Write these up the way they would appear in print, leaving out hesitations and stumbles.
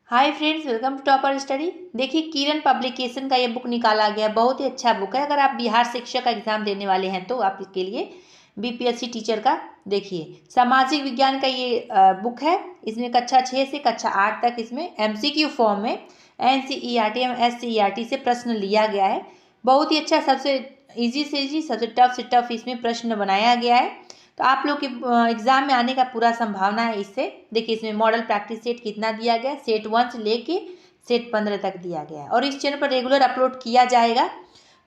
Hi friends, welcome to topper study. देखिए, Kiran publication का ये बुक निकाला गया है। बहुत ही अच्छा बुक है। अगर आप बिहार शिक्षक का एग्जाम देने वाले हैं तो आपके लिए बीपीएससी टीचर का देखिए सामाजिक विज्ञान का ये बुक है। इसमें कक्षा 6 से कक्षा 8 तक इसमें एमसीक्यू फॉर्म में एनसीईआरटी एवं एससीईआरटी से प्रश्न लिया गया है। बहुत ही अच्छा, सबसे ईजी से ईजी, सबसे टफ से टफ इसमें प्रश्न बनाया गया है। तो आप लोग के एग्जाम में आने का पूरा संभावना है इससे। देखिए, इसमें मॉडल प्रैक्टिस सेट कितना दिया गया है, सेट 1 से लेके सेट 15 तक दिया गया है और इस चैनल पर रेगुलर अपलोड किया जाएगा।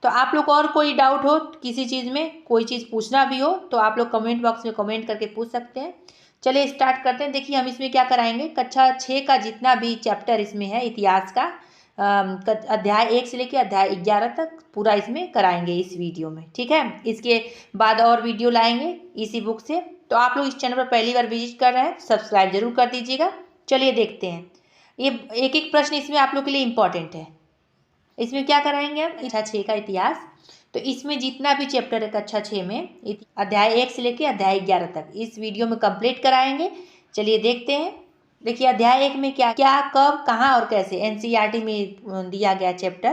तो आप लोग और कोई डाउट हो किसी चीज़ में, कोई चीज़ पूछना भी हो तो आप लोग कमेंट बॉक्स में कमेंट करके पूछ सकते हैं। चलिए स्टार्ट करते हैं। देखिए, हम इसमें क्या कराएंगे, कक्षा 6 का जितना भी चैप्टर इसमें है इतिहास का, अध्याय 1 से लेकर अध्याय 11 तक पूरा इसमें कराएंगे इस वीडियो में। ठीक है, इसके बाद और वीडियो लाएंगे इसी बुक से। तो आप लोग इस चैनल पर पहली बार विजिट कर रहे हैं तो सब्सक्राइब जरूर कर दीजिएगा। चलिए देखते हैं, ये एक एक प्रश्न इसमें आप लोग के लिए इम्पोर्टेंट है। इसमें क्या कराएंगे हम, कक्षा 6 का इतिहास। तो इसमें जितना भी चैप्टर है कक्षा 6 में अध्याय 1 से लेकर अध्याय 11 तक इस वीडियो में कंप्लीट कराएंगे। चलिए देखते हैं। देखिए, अध्याय 1 में क्या क्या, कब, कहाँ और कैसे एनसीईआरटी में दिया गया चैप्टर।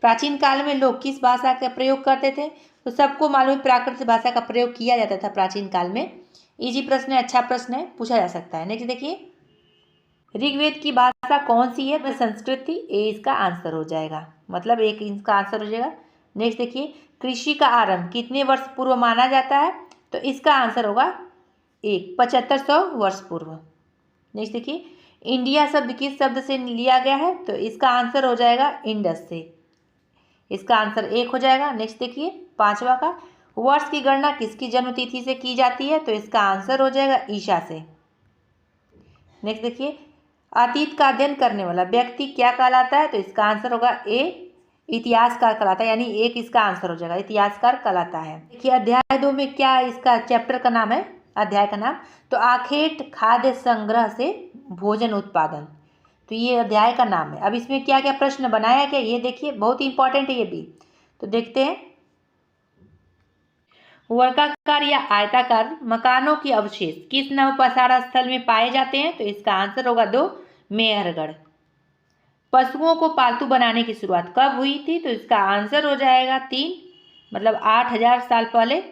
प्राचीन काल में लोग किस भाषा का प्रयोग करते थे, तो सबको मालूम है प्राकृत भाषा का प्रयोग किया जाता था प्राचीन काल में। इजी प्रश्न है, अच्छा प्रश्न है, पूछा जा सकता है। नेक्स्ट देखिए, ऋग्वेद की भाषा कौन सी है, संस्कृत थी। ए इसका आंसर हो जाएगा, मतलब एक इसका आंसर हो जाएगा। नेक्स्ट देखिए, कृषि का आरंभ कितने वर्ष पूर्व माना जाता है, तो इसका आंसर होगा 7500 वर्ष पूर्व। नेक्स्ट देखिए, इंडिया शब्द किस शब्द से लिया गया है, तो इसका आंसर हो जाएगा इंडस से। इसका आंसर 1 हो जाएगा। नेक्स्ट देखिए, 5वां का, वर्ष की गणना किसकी जन्मतिथि से की जाती है, तो इसका आंसर हो जाएगा ईशा से। नेक्स्ट देखिए, अतीत का अध्ययन करने वाला व्यक्ति क्या कहलाता है, तो इसका आंसर होगा ए, इतिहासकार कहलाता है, यानी एक इसका आंसर हो जाएगा, इतिहासकार कहलाता है। देखिए, अध्याय 2 में क्या इसका चैप्टर का नाम है, अध्याय का नाम, तो आखेट खाद्य संग्रह से भोजन उत्पादन, तो ये अध्याय का नाम है। अब इसमें क्या क्या प्रश्न बनाया गया ये देखिए, बहुत ही इंपॉर्टेंट है ये भी। तो देखते हैं, वर्गाकार या आयताकार मकानों के अवशेष किस नवपसारा स्थल में पाए जाते हैं, तो इसका आंसर होगा 2, मेहरगढ़। पशुओं को पालतू बनाने की शुरुआत कब हुई थी, तो इसका आंसर हो जाएगा 3, मतलब 8000 साल पहले।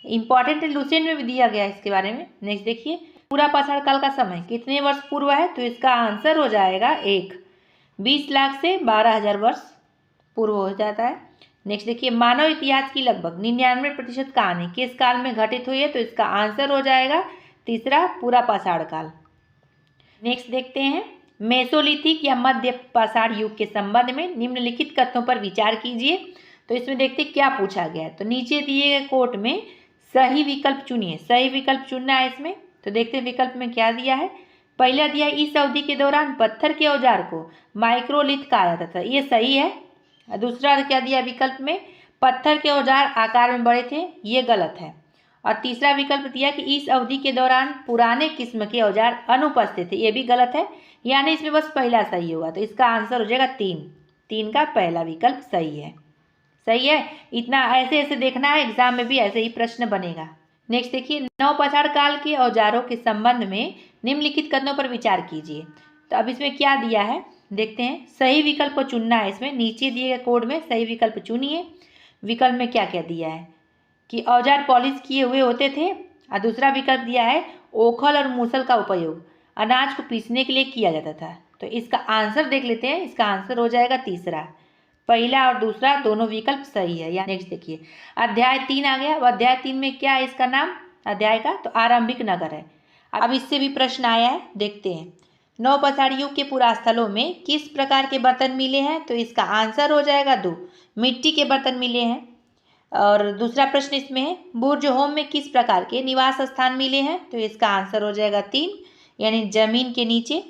इंपॉर्टेंट है, लुसेंट में भी दिया गया है इसके बारे में। नेक्स्ट देखिए, पूरा पाषाण काल का समय कितने वर्ष पूर्व है, तो इसका आंसर हो जाएगा 1, 20 लाख से 12000 वर्ष पूर्व हो जाता है। नेक्स्ट देखिए, मानव इतिहास की लगभग 99% कहानी किस काल में घटित हुई है, तो इसका आंसर हो जाएगा 3, पूरा पाषाण काल। नेक्स्ट देखते हैं, मेसोलिथिक या मध्य पाषाण युग के संबंध में निम्नलिखित कथनों पर विचार कीजिए। तो इसमें देखते हैं क्या पूछा गया है। तो नीचे दिए गए कोट में सही विकल्प चुनिए। सही विकल्प चुनना है इसमें। तो देखते हैं विकल्प में क्या दिया है। पहला दिया, इस अवधि के दौरान पत्थर के औजार को माइक्रोलिथ कहा जाता था, ये सही है। दूसरा क्या दिया विकल्प में, पत्थर के औजार आकार में बड़े थे, ये गलत है। और तीसरा विकल्प दिया कि इस अवधि के दौरान पुराने किस्म के औजार अनुपस्थित थे, ये भी गलत है। यानी इसमें बस पहला सही होगा, तो इसका आंसर हो जाएगा 3 का पहला विकल्प सही है। सही है, इतना ऐसे ऐसे देखना है, एग्जाम में भी ऐसे ही प्रश्न बनेगा। नेक्स्ट देखिए, नवपाषाण काल के औजारों के संबंध में निम्नलिखित कथनों पर विचार कीजिए। तो अब इसमें क्या दिया है देखते हैं। सही विकल्प को चुनना है इसमें, नीचे दिए गए कोड में सही विकल्प चुनिए। विकल्प में क्या क्या दिया है कि औजार पॉलिश किए हुए होते थे, और दूसरा विकल्प दिया है ओखल और मूसल का उपयोग अनाज को पीसने के लिए किया जाता था। तो इसका आंसर देख लेते हैं, इसका आंसर हो जाएगा 3, पहला और दूसरा दोनों विकल्प सही है। या नेक्स्ट देखिए, अध्याय 3 आ गया। अब अध्याय 3 में क्या है इसका नाम अध्याय का, तो आरंभिक नगर है। अब इससे भी प्रश्न आया है, देखते हैं। नवपाषाण युग के पुरास्थलों में किस प्रकार के बर्तन मिले हैं, तो इसका आंसर हो जाएगा 2, मिट्टी के बर्तन मिले हैं। और दूसरा प्रश्न इसमें है, बुर्ज होम में किस प्रकार के निवास स्थान मिले हैं, तो इसका आंसर हो जाएगा 3, यानी जमीन के नीचे।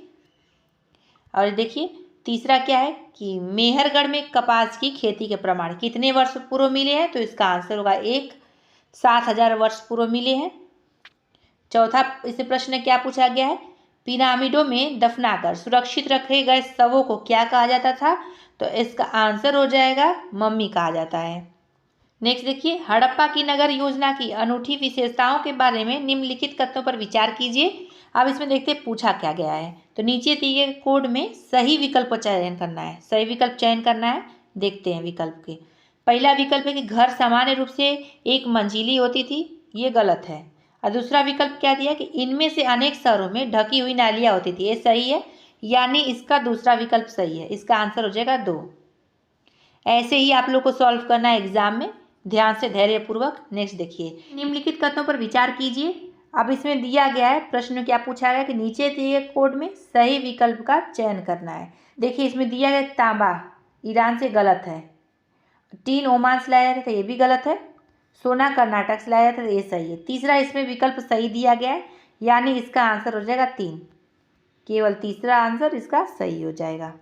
और देखिए तीसरा क्या है कि मेहरगढ़ में कपास की खेती के प्रमाण कितने वर्ष पूर्व मिले हैं, तो इसका आंसर होगा 1, 7000 वर्ष पूर्व मिले हैं। चौथा इस प्रश्न में क्या पूछा गया है, पिरामिडों में दफनाकर सुरक्षित रखे गए शवों को क्या कहा जाता था, तो इसका आंसर हो जाएगा मम्मी कहा जाता है। नेक्स्ट देखिए, हड़प्पा की नगर योजना की अनूठी विशेषताओं के बारे में निम्नलिखित कथनों पर विचार कीजिए। अब इसमें देखते हैं पूछा क्या गया है। तो नीचे दिए गए कोड में सही विकल्प का चयन करना है। सही विकल्प चयन करना है। देखते हैं विकल्प के। पहला विकल्प है कि घर सामान्य रूप से एक मंजिली होती थी, ये गलत है। और दूसरा विकल्प क्या दिया कि इनमें से अनेक शहरों में ढकी हुई नालियाँ होती थी, ये सही है, यानी इसका दूसरा विकल्प सही है। इसका आंसर हो जाएगा 2। ऐसे ही आप लोग को सॉल्व करना है एग्जाम में, ध्यान से धैर्यपूर्वक। नेक्स्ट देखिए, निम्नलिखित कथनों पर विचार कीजिए। अब इसमें दिया गया है, प्रश्न में क्या पूछा गया कि नीचे दिए कोड में सही विकल्प का चयन करना है। देखिए इसमें दिया गया तांबा ईरान से, गलत है। टीन ओमान से लाया जाता था, ये भी गलत है। सोना कर्नाटक से लाया जाता था, ये सही है। तीसरा इसमें विकल्प सही दिया गया है, यानी इसका आंसर हो जाएगा 3। केवल तीसरा आंसर इसका सही हो जाएगा।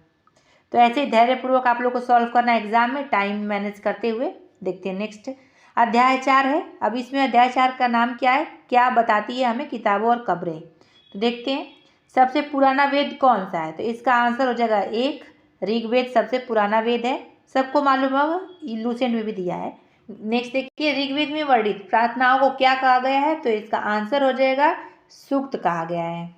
तो ऐसे ही धैर्यपूर्वक आप लोग को सॉल्व करना है एग्जाम में, टाइम मैनेज करते हुए। देखते हैं नेक्स्ट, अध्याय 4 है। अब इसमें अध्याय 4 का नाम क्या है, क्या बताती है हमें किताबों और कब्रें। तो देखते हैं सबसे पुराना वेद कौन सा है। तो इसका आंसर हो जाएगा 1, ऋग्वेद सबसे पुराना वेद है, सबको मालूम होगा, लूसेंट में भी दिया है। नेक्स्ट देखिए, ऋग्वेद में वर्णित प्रार्थनाओं को क्या कहा गया है। तो इसका आंसर हो जाएगा सूक्त कहा गया है।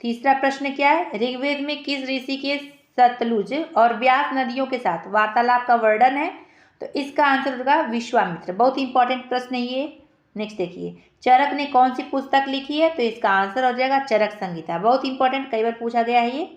तीसरा प्रश्न क्या है, ऋग्वेद में किस ऋषि के सतलुज और व्यास नदियों के साथ वार्तालाप का वर्णन है। तो इसका आंसर होगा विश्वामित्र। बहुत इंपॉर्टेंट प्रश्न है ये। नेक्स्ट देखिए, चरक ने कौन सी पुस्तक लिखी है। तो इसका आंसर हो जाएगा चरक संहिता। बहुत इंपॉर्टेंट, कई बार पूछा गया है ये।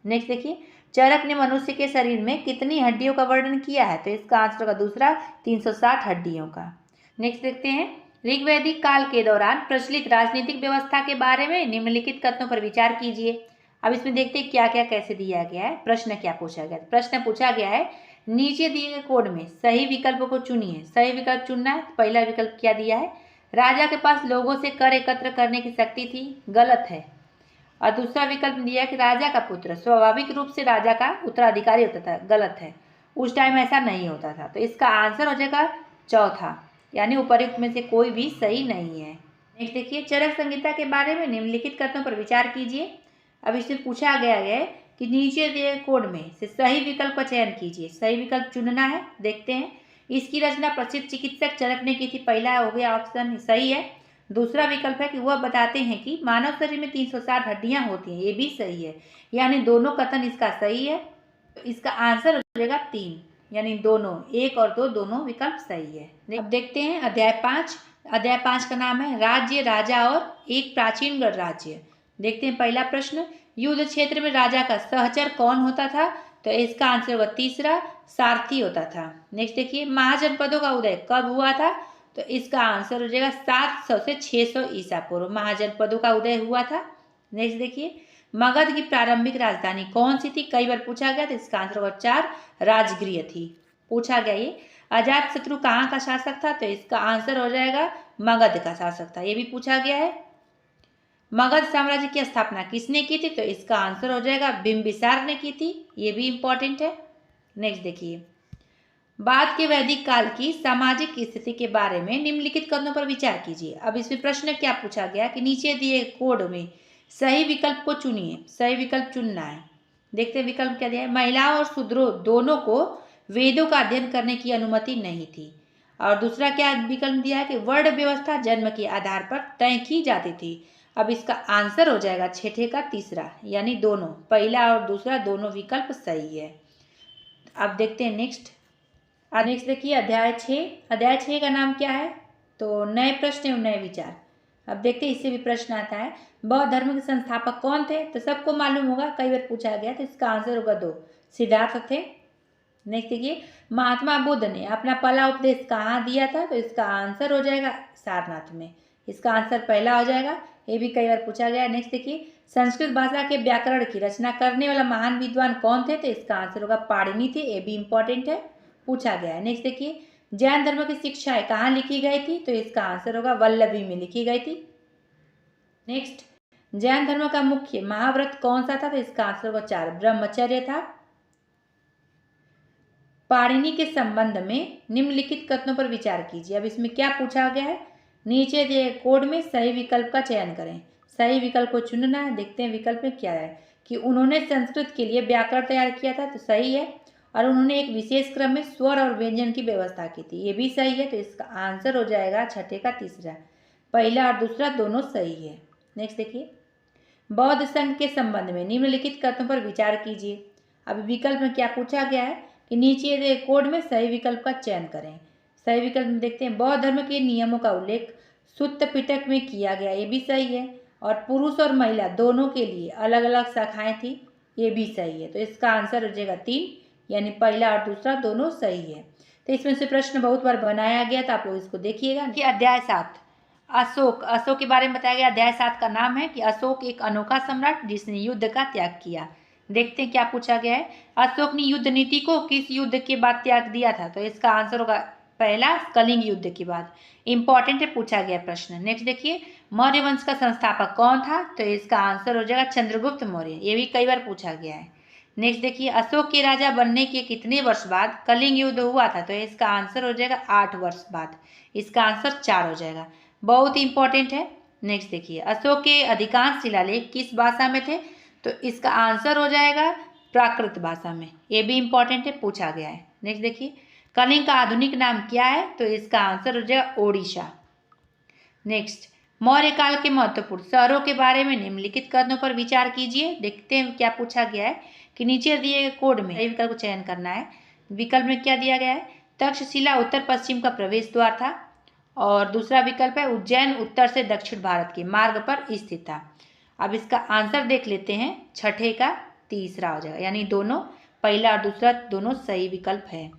नेक्स्ट देखिए, चरक ने मनुष्य के शरीर में कितनी हड्डियों का वर्णन किया है। तो इसका आंसर होगा दूसरा, 360 हड्डियों का। नेक्स्ट देखते हैं, ऋग्वैदिक काल के दौरान प्रचलित राजनीतिक व्यवस्था के बारे में निम्नलिखित कथनों पर विचार कीजिए। अब इसमें देखते हैं क्या क्या कैसे दिया गया है, प्रश्न क्या पूछा गया है। प्रश्न पूछा गया है, नीचे दिए गए कोड में सही विकल्प को चुनिए। सही विकल्प चुनना है। पहला विकल्प क्या दिया है, राजा के पास लोगों से कर एकत्र करने की शक्ति थी, गलत है। और दूसरा विकल्प दिया कि राजा का पुत्र स्वाभाविक रूप से राजा का उत्तराधिकारी होता था, गलत है, उस टाइम ऐसा नहीं होता था। तो इसका आंसर हो जाएगा चौथा, यानी उपर्युक्त में से कोई भी सही नहीं है। नेक्स्ट देखिए, चरक संहिता के बारे में निम्नलिखित कथनों पर विचार कीजिए। अब इसमें पूछा गया है कि नीचे दिए कोड में से सही विकल्प का चयन कीजिए। सही विकल्प चुनना है। देखते हैं, इसकी रचना प्रसिद्ध चिकित्सक चरक ने की थी। पहला हो गया ऑप्शन सही है। दूसरा विकल्प है कि वह बताते हैं कि मानव शरीर में 360 हड्डियां होती हैं, ये भी सही है, यानी दोनों कथन इसका सही है। तो इसका आंसर हो जाएगा 3, यानी दोनों 1 और 2 दोनों विकल्प सही है। अब देखते हैं अध्याय 5। अध्याय 5 का नाम है राज्य, राजा और एक प्राचीन राज्य। देखते हैं पहला प्रश्न, युद्ध क्षेत्र में राजा का सहचर कौन होता था। तो इसका आंसर होगा तीसरा, सारथी होता था। नेक्स्ट देखिए, महाजनपदों का उदय कब हुआ था। तो इसका आंसर हो जाएगा 700 से 600 ईसा पूर्व महाजनपदों का उदय हुआ था। नेक्स्ट देखिए, मगध की प्रारंभिक राजधानी कौन सी थी, कई बार पूछा गया। तो इसका आंसर होगा 4, राजगृह थी, पूछा गया ये। अजात शत्रु कहाँ का शासक था। तो इसका आंसर हो जाएगा मगध का शासक था, ये भी पूछा गया है। मगध साम्राज्य की स्थापना किसने की थी। तो इसका आंसर हो जाएगा बिंबिसार ने की थी, ये भी इंपॉर्टेंट है। नेक्स्ट देखिए, बाद के वैदिक काल की सामाजिक स्थिति के बारे में निम्नलिखित कथनों पर विचार कीजिए। अब इसमें प्रश्न क्या पूछा गया कि नीचे दिए कोड में सही विकल्प को चुनिए। सही विकल्प चुनना है। देखते हैं विकल्प क्या दिया है, महिलाओं और शूद्रों दोनों को वेदों का अध्ययन करने की अनुमति नहीं थी। और दूसरा क्या विकल्प दिया है कि वर्ण व्यवस्था जन्म के आधार पर तय की जाती थी। अब इसका आंसर हो जाएगा छठे का तीसरा, यानी दोनों, पहला और दूसरा दोनों विकल्प सही है। अब देखते हैं नेक्स्ट। नेक्स्ट देखिए अध्याय 6। अध्याय 6 का नाम क्या है। तो नए प्रश्न एवं नए विचार। अब देखते हैं, इससे भी प्रश्न आता है, बौद्ध धर्म के संस्थापक कौन थे। तो सबको मालूम होगा, कई बार पूछा गया। तो इसका आंसर होगा 2, सिद्धार्थ थे। नेक्स्ट देखिए, महात्मा बुद्ध ने अपना पहला उपदेश कहाँ दिया था। तो इसका आंसर हो जाएगा सारनाथ में, इसका आंसर पहला हो जाएगा, ये भी कई बार पूछा गया। नेक्स्ट देखिए, संस्कृत भाषा के व्याकरण की रचना करने वाला महान विद्वान कौन थे। तो इसका आंसर होगा पाणिनि थे, ये भी इंपॉर्टेंट है, पूछा गया है। नेक्स्ट देखिए, जैन धर्म की शिक्षाएं कहाँ लिखी गई थी। तो इसका आंसर होगा वल्लभी में लिखी गई थी। नेक्स्ट, जैन धर्म का मुख्य महाव्रत कौन सा था। तो इसका आंसर होगा 4, ब्रह्मचर्य था। पाणिनि के संबंध में निम्नलिखित कथनों पर विचार कीजिए। अब इसमें क्या पूछा गया है, नीचे दिए कोड में सही विकल्प का चयन करें। सही विकल्प को चुनना है। देखते हैं विकल्प में क्या है कि उन्होंने संस्कृत के लिए व्याकरण तैयार किया था, तो सही है। और उन्होंने एक विशेष क्रम में स्वर और व्यंजन की व्यवस्था की थी, ये भी सही है। तो इसका आंसर हो जाएगा छठे का तीसरा, पहला और दूसरा दोनों सही है। नेक्स्ट देखिए, बौद्ध संघ के संबंध में निम्नलिखित कथनों पर विचार कीजिए। अब विकल्प में क्या पूछा गया है कि नीचे दिए कोड में सही विकल्प का चयन करें। सही विकल्प में देखते हैं, बौद्ध धर्म के नियमों का उल्लेख सुत्त पिटक में किया गया, ये भी सही है। और पुरुष और महिला दोनों के लिए अलग अलग शाखाएं थी, ये भी सही है। तो इसका आंसर हो जाएगा 3, यानी पहला और दूसरा दोनों सही है। तो इसमें से प्रश्न बहुत बार बनाया गया, तो आप लोग इसको देखिएगा कि अध्याय 7 अशोक, अशोक के बारे में बताया गया। अध्याय 7 का नाम है कि अशोक एक अनोखा सम्राट जिसने युद्ध का त्याग किया। देखते हैं क्या पूछा गया है। अशोक ने युद्ध नीति को किस युद्ध के बाद त्याग दिया था? तो इसका आंसर होगा पहला, कलिंग युद्ध के बाद। इंपॉर्टेंट है, पूछा गया प्रश्न। नेक्स्ट देखिए, मौर्य वंश का संस्थापक कौन था? तो इसका आंसर हो जाएगा चंद्रगुप्त मौर्य, ये भी कई बार पूछा गया है। नेक्स्ट देखिए, अशोक के राजा बनने के कितने वर्ष बाद कलिंग युद्ध हुआ था? तो इसका आंसर हो जाएगा 8 वर्ष बाद। इसका आंसर 4 हो जाएगा, बहुत इंपॉर्टेंट है। नेक्स्ट देखिए, अशोक के अधिकांश शिलालेख किस भाषा में थे? तो इसका आंसर हो जाएगा प्राकृत भाषा में, ये भी इंपॉर्टेंट है, पूछा गया है। नेक्स्ट देखिए, कलिंग का आधुनिक नाम क्या है? तो इसका आंसर हो जाएगा ओडिशा। नेक्स्ट, मौर्य काल के महत्वपूर्ण शहरों के बारे में निम्नलिखित कथनों पर विचार कीजिए। देखते हैं क्या पूछा गया है कि नीचे दिए गए कोड में विकल्प को चयन करना है। विकल्प में क्या दिया गया है? तक्षशिला उत्तर पश्चिम का प्रवेश द्वार था, और दूसरा विकल्प है उज्जैन उत्तर से दक्षिण भारत के मार्ग पर स्थित था। अब इसका आंसर देख लेते हैं, छठे का तीसरा हो जाएगा, यानी दोनों पहला और दूसरा दोनों सही विकल्प है।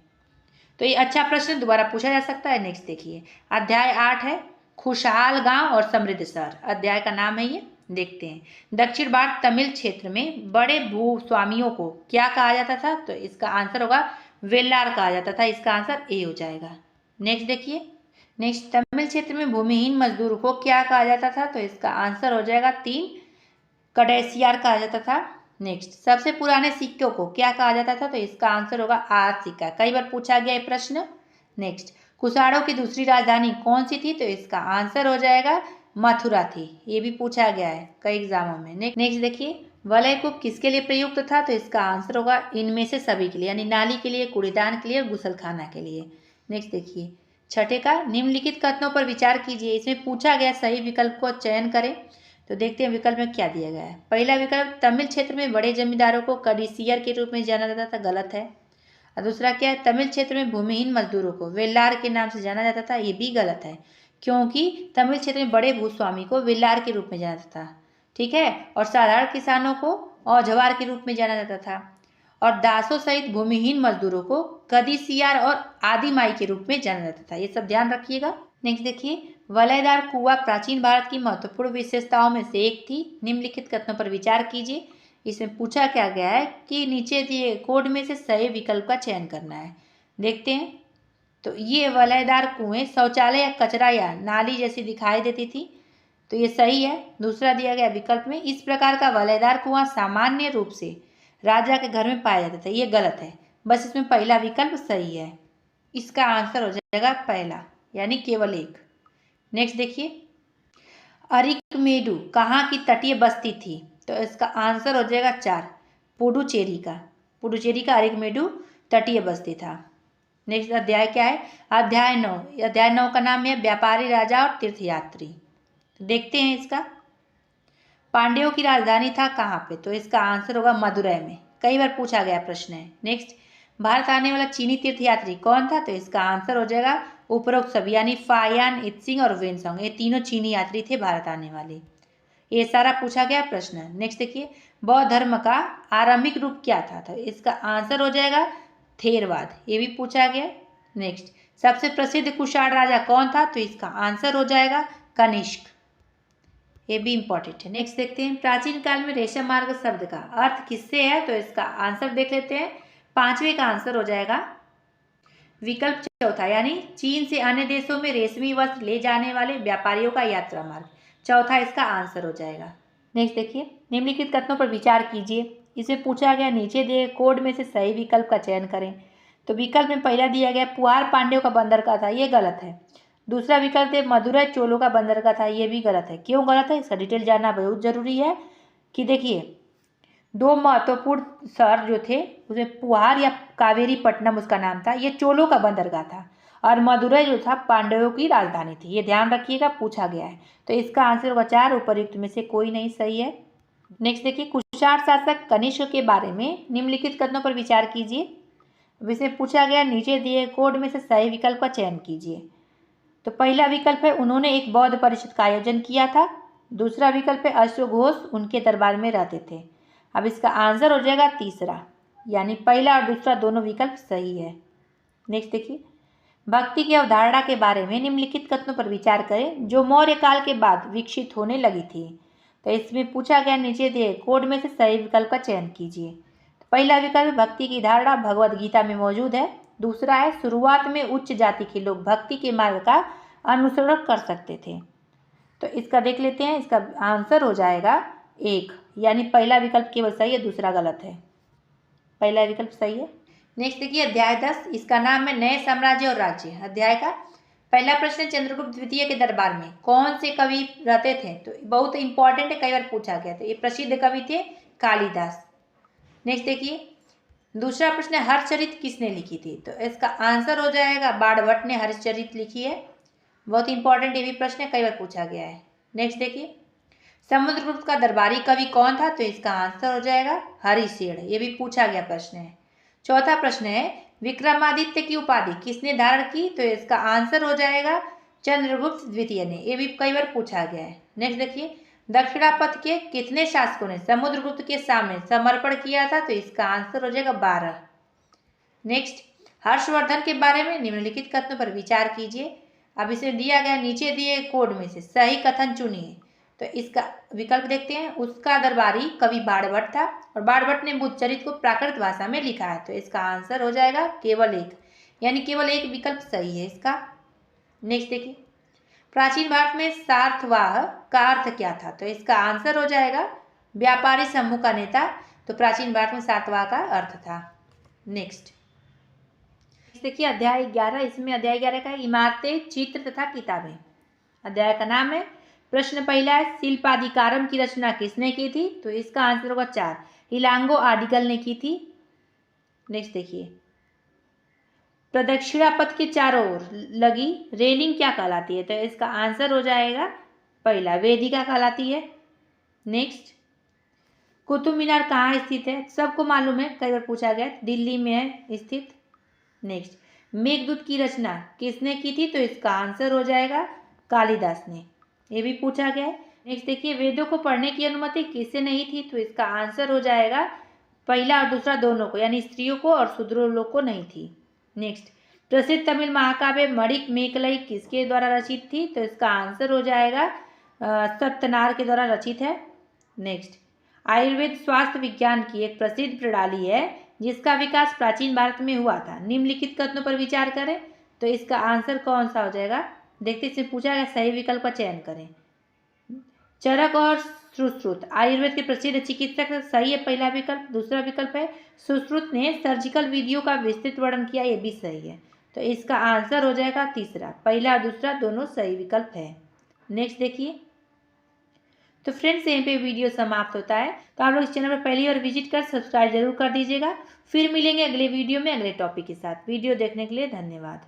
तो ये अच्छा प्रश्न दोबारा पूछा जा सकता है। नेक्स्ट देखिए, अध्याय 8 है खुशहाल गांव और समृद्ध शहर, अध्याय का नाम है ये। देखते हैं, दक्षिण भारत तमिल क्षेत्र में बड़े भूस्वामियों को क्या कहा जाता था? तो इसका आंसर होगा वेल्लार कहा जाता था, इसका आंसर ए हो जाएगा। नेक्स्ट देखिए, नेक्स्ट तमिल क्षेत्र में भूमिहीन मजदूर को क्या कहा जाता था? तो इसका आंसर हो जाएगा 3, कडेसियार कहा जाता था। नेक्स्ट, सबसे पुराने सिक्कों को क्या कहा जाता था? तो इसका आंसर होगा आठ सिक्का, कई बार पूछा गया है प्रश्न। नेक्स्ट, कुषाणों की दूसरी राजधानी कौन सी थी? तो इसका आंसर हो जाएगा मथुरा थी, ये भी पूछा गया है कई एग्जामों में। नेक्स्ट देखिए, वलय कूप किसके लिए प्रयुक्त था? तो इसका आंसर होगा इनमें से सभी के लिए, यानी नाली के लिए, कूड़ेदान के लिए और गुसलखाना के लिए। नेक्स्ट देखिए, छठे का निम्नलिखित कथनों पर विचार कीजिए। इसमें पूछा गया सही विकल्प को चयन करें। तो देखते हैं विकल्प में क्या दिया गया है। पहला विकल्प, तमिल क्षेत्र में बड़े जमींदारों को कडिसियर के रूप में जाना जाता था, गलत है। और दूसरा क्या है, तमिल क्षेत्र में भूमिहीन मजदूरों को वेल्लार के नाम से जाना जाता था, ये भी गलत है, क्योंकि तमिल क्षेत्र में बड़े भूस्वामी को वेल्लार के रूप में जाना जाता था, ठीक है। और साधारण किसानों को औजवार के रूप में जाना जाता था, और दासों सहित भूमिहीन मजदूरों को कदिसियार और आदिमाई के रूप में जाना जाता था, ये सब ध्यान रखिएगा। नेक्स्ट देखिए, वलयदार कुआं प्राचीन भारत की महत्वपूर्ण विशेषताओं में से एक थी। निम्नलिखित कथनों पर विचार कीजिए। इसमें पूछा क्या गया है कि नीचे दिए कोड में से सही विकल्प का चयन करना है। देखते हैं, तो ये वलयदार कुएं शौचालय या कचरा या नाली जैसी दिखाई देती थी, तो ये सही है। दूसरा दिया गया विकल्प में, इस प्रकार का वलयदार कुआं सामान्य रूप से राजा के घर में पाया जाता था, ये गलत है। बस इसमें पहला विकल्प सही है, इसका आंसर हो जाएगा पहला, यानी केवल एक। नेक्स्ट देखिए, अरिकमेडु कहाँ की तटीय बस्ती थी? तो इसका आंसर हो जाएगा 4, पुडुचेरी का। पुडुचेरी का अरिकमेडु तटीय बस्ती था। नेक्स्ट अध्याय क्या है? अध्याय 9। अध्याय 9 का नाम है व्यापारी राजा और तीर्थयात्री। देखते हैं इसका, पांड्यों की राजधानी था कहाँ पे? तो इसका आंसर होगा मदुरै में, कई बार पूछा गया प्रश्न है। नेक्स्ट, भारत आने वाला चीनी तीर्थयात्री कौन था? तो इसका आंसर हो जाएगा उपरोक्त सभी, यानी फायान, इत्सिंग और वेनसोंग, ये तीनों चीनी यात्री थे भारत आने वाले। ये सारा पूछा गया प्रश्न। नेक्स्ट देखिए, बौद्ध धर्म का आरंभिक रूप क्या था? तो इसका आंसर हो जाएगा थेरवाद, ये भी पूछा गया। नेक्स्ट, सबसे प्रसिद्ध कुषाण राजा कौन था? तो इसका आंसर हो जाएगा कनिष्क, ये भी इंपॉर्टेंट है। नेक्स्ट देखते हैं, प्राचीन काल में रेशम मार्ग शब्द का अर्थ किससे है? तो इसका आंसर देख लेते हैं। पांचवें का आंसर हो जाएगा विकल्प चौथा, यानी चीन से अन्य देशों में रेशमी वस्त्र ले जाने वाले व्यापारियों का यात्रा मार्ग, चौथा इसका आंसर हो जाएगा। नेक्स्ट देखिए, निम्नलिखित कथनों पर विचार कीजिए। इसमें पूछा गया नीचे दिए कोड में से सही विकल्प का चयन करें। तो विकल्प में पहला दिया गया पुआर पांड्यों का बंदरगाह था, ये गलत है। दूसरा विकल्प है मदुरै चोलों का बंदरगाह था, ये भी गलत है। क्यों गलत है, इसका डिटेल जानना बहुत जरूरी है। कि देखिए, दो महत्वपूर्ण शहर जो थे उसमें पुहार या कावेरी पट्टनम उसका नाम था, ये चोलों का बंदरगाह था, और मदुरै जो था पांड्यों की राजधानी थी, ये ध्यान रखिएगा, पूछा गया है। तो इसका आंसर होगा 4, उपयुक्त में से कोई नहीं सही है। नेक्स्ट देखिए, कुषाण शासक कनिष्क के बारे में निम्नलिखित कथनों पर विचार कीजिए। अब इसमें पूछा गया नीचे दिए कोड में से सही विकल्प का चयन कीजिए। तो पहला विकल्प है उन्होंने एक बौद्ध परिषद का आयोजन किया था। दूसरा विकल्प है अश्वघोष उनके दरबार में रहते थे। अब इसका आंसर हो जाएगा तीसरा, यानी पहला और दूसरा दोनों विकल्प सही है। नेक्स्ट देखिए, भक्ति की अवधारणा के बारे में निम्नलिखित कथनों पर विचार करें जो मौर्य काल के बाद विकसित होने लगी थी। तो इसमें पूछा गया नीचे दिए कोड में से सही विकल्प का चयन कीजिए। तो पहला विकल्प भक्ति की धारणा भगवद गीता में मौजूद है। दूसरा है शुरुआत में उच्च जाति के लोग भक्ति के मार्ग का अनुसरण कर सकते थे। तो इसका देख लेते हैं, इसका आंसर हो जाएगा 1, यानी पहला विकल्प केवल सही है, दूसरा गलत है। पहला विकल्प सही है। नेक्स्ट देखिए, अध्याय 10, इसका नाम है नए साम्राज्य और राज्य। अध्याय का पहला प्रश्न, चंद्रगुप्त द्वितीय के दरबार में कौन से कवि रहते थे? तो बहुत इंपॉर्टेंट है, कई बार पूछा गया। तो ये प्रसिद्ध कवि थे कालिदास। नेक्स्ट देखिए, दूसरा प्रश्न, हर्षचरित किसने लिखी थी? तो इसका आंसर हो जाएगा बाणभट्ट ने हर्षचरित लिखी है। बहुत इंपॉर्टेंट ये भी प्रश्न है, कई बार पूछा गया है। नेक्स्ट देखिए, समुद्रगुप्त का दरबारी कवि कौन था? तो इसका आंसर हो जाएगा हरिसेन, ये भी पूछा गया प्रश्न है। चौथा प्रश्न है, विक्रमादित्य की उपाधि किसने धारण की? तो इसका आंसर हो जाएगा चंद्रगुप्त द्वितीय ने, ये भी कई बार पूछा गया है। नेक्स्ट देखिए, दक्षिणापथ के कितने शासकों ने समुद्रगुप्त के सामने समर्पण किया था? तो इसका आंसर हो जाएगा 12। नेक्स्ट, हर्षवर्धन के बारे में निम्नलिखित कथनों पर विचार कीजिए। अब इसे दिया गया नीचे दिए कोड में से सही कथन चुनिए। तो इसका विकल्प देखते हैं, उसका दरबारी कवि बाणभट्ट था और बाणभट्ट ने बुद्ध चरित को प्राकृत भाषा में लिखा है। तो इसका आंसर हो जाएगा केवल 1, यानी केवल एक विकल्प सही है इसका। नेक्स्ट देखिए, प्राचीन भारत में सार्थवाह का अर्थ क्या था? तो इसका आंसर हो जाएगा व्यापारी समूह का नेता। तो प्राचीन भारत में सार्थवाह का अर्थ था। नेक्स्ट देखिए, अध्याय 11, इसमें अध्याय 11 का इमारतें, चित्र तथा किताबें। अध्याय का नाम है, प्रश्न पहला है शिल्पाधिकारम की रचना किसने की थी? तो इसका आंसर होगा 4, इलांगो आडिगल ने की थी। नेक्स्ट देखिए, प्रदक्षिणा पथ के चारों ओर लगी रेलिंग क्या कहलाती है? तो इसका आंसर हो जाएगा पहला, वेदिका कहलाती है। नेक्स्ट, कुतुब मीनार कहाँ स्थित है? सबको मालूम है, कई बार पूछा गया, दिल्ली में है स्थित। नेक्स्ट, मेघदूत की रचना किसने की थी? तो इसका आंसर हो जाएगा कालिदास ने, ये भी पूछा गया है। नेक्स्ट देखिए, वेदों को पढ़ने की अनुमति किससे नहीं थी? तो इसका आंसर हो जाएगा पहला और दूसरा दोनों को, यानी स्त्रियों को और शूद्रों लोग को नहीं थी। नेक्स्ट, प्रसिद्ध तमिल महाकाव्य मणिक मेकलई किसके द्वारा रचित थी? तो इसका आंसर हो जाएगा सत्यनार के द्वारा रचित है। नेक्स्ट, आयुर्वेद स्वास्थ्य विज्ञान की एक प्रसिद्ध प्रणाली है जिसका विकास प्राचीन भारत में हुआ था। निम्नलिखित कथनों पर विचार करें। तो इसका आंसर कौन सा हो जाएगा? देखते इसमें पूछा गया, सही विकल्प का चयन करें। चरक और सुश्रुत आयुर्वेद के प्रसिद्ध चिकित्सक, सही है पहला विकल्प। दूसरा विकल्प है सुश्रुत ने सर्जिकल विधियों का विस्तृत वर्णन किया, ये भी सही है। तो इसका आंसर हो जाएगा तीसरा, पहला और दूसरा दोनों सही विकल्प है। नेक्स्ट देखिए, तो फ्रेंड्स यहीं पे वीडियो समाप्त होता है। तो आप लोग इस चैनल पर पहली बार विजिट कर सब्सक्राइब जरूर कर दीजिएगा। फिर मिलेंगे अगले वीडियो में अगले टॉपिक के साथ। वीडियो देखने के लिए धन्यवाद।